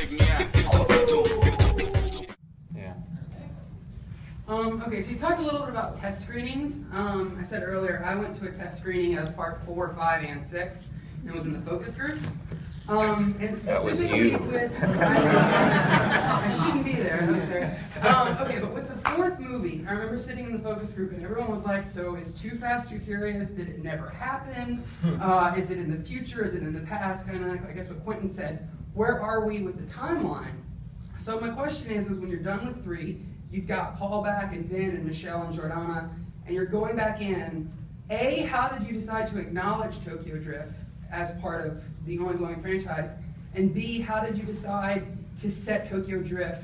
Yeah. Okay, so you talked a little bit about test screenings. I said earlier I went to a test screening of part 4, 5, and 6, and was in the focus groups. And specifically with, I shouldn't be there. Okay, but with the 4th movie, I remember sitting in the focus group and everyone was like, so is Too Fast, Too Furious, did it never happen? Is it in the future? Is it in the past? Kind of like, I guess what Quentin said, where are we with the timeline? So my question is when you're done with 3, you've got Paul back and Vin and Michelle and Jordana, and you're going back in, A, how did you decide to acknowledge Tokyo Drift as part of the ongoing franchise? And B, how did you decide to set Tokyo Drift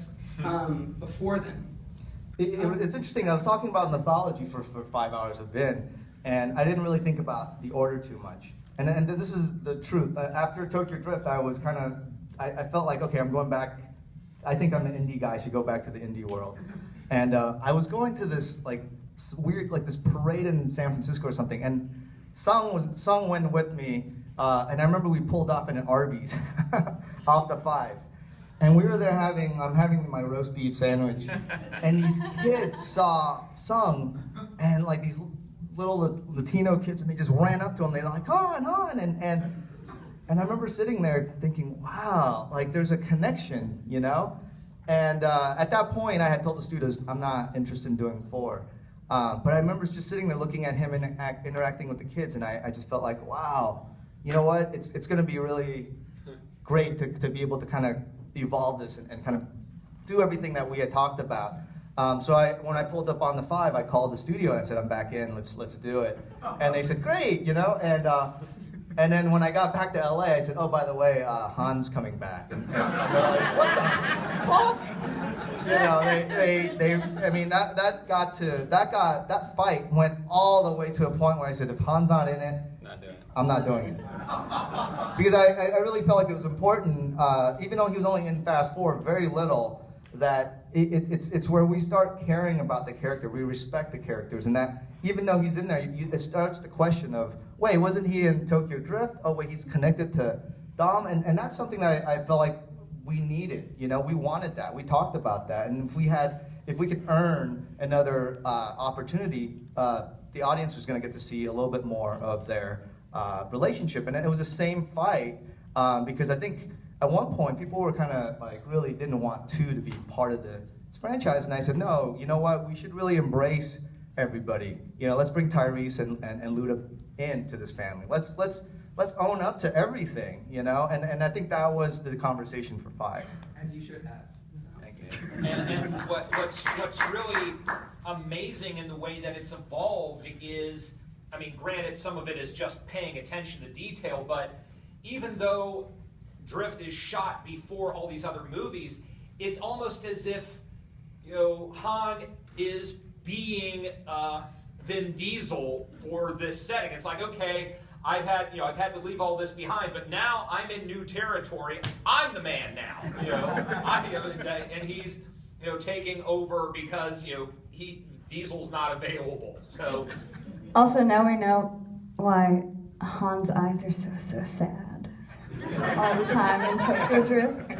before then? It's interesting. I was talking about mythology for 5 hours of Vin, and I didn't really think about the order too much. And this is the truth. After Tokyo Drift, I was kind of, I felt like, okay, I'm going back. I think I'm an indie guy. I should go back to the indie world. And I was going to this like weird, like this parade in San Francisco or something, and Sung went with me. And I remember we pulled off in an Arby's off the 5. And we were there I'm having my roast beef sandwich. And these kids saw Sung and like these little Latino kids, and they just ran up to him. They're like, Han. And I remember sitting there thinking, wow, like there's a connection, you know? And at that point, I had told the studios, I'm not interested in doing 4. But I remember just sitting there looking at him and interacting with the kids, and I just felt like, wow. You know what? It's going to be really great to be able to kind of evolve this and kind of do everything that we had talked about. So when I pulled up on the 5, I called the studio and I said, I'm back in. Let's do it. And they said, great, you know. And then when I got back to LA, I said, oh, by the way, Han's coming back. And they're like, what the fuck? You know, I mean, that fight went all the way to a point where I said, if Han's not in it, I'm not doing it. Because I really felt like it was important, even though he was only in Fast 4 very little, that it's where we start caring about the character. We respect the characters, and that even though he's in there, it starts the question of, wait, wasn't he in Tokyo Drift? Oh, wait, he's connected to Dom, and that's something that I felt like we needed. You know, we wanted that. We talked about that, and if we could earn another opportunity, the audience was going to get to see a little bit more of their relationship. And it was the same fight because I think at one point people were kind of like really didn't want 2 to be part of the franchise, and I said, no, you know what, we should really embrace everybody. You know, let's bring Tyrese and Luda into this family. Let's own up to everything, you know, and I think that was the conversation for 5. As you should have. Thank you. And what's really amazing in the way that it's evolved is, I mean, granted, some of it is just paying attention to detail, but even though Drift is shot before all these other movies, it's almost as if, you know, Han is being Vin Diesel for this setting. It's like, okay, I've had to leave all this behind, but now I'm in new territory. I'm the man now, you know. And he's, you know, taking over because, you know, Diesel's not available. So. Also, now we know why Han's eyes are so sad all the time in Tokyo Drift.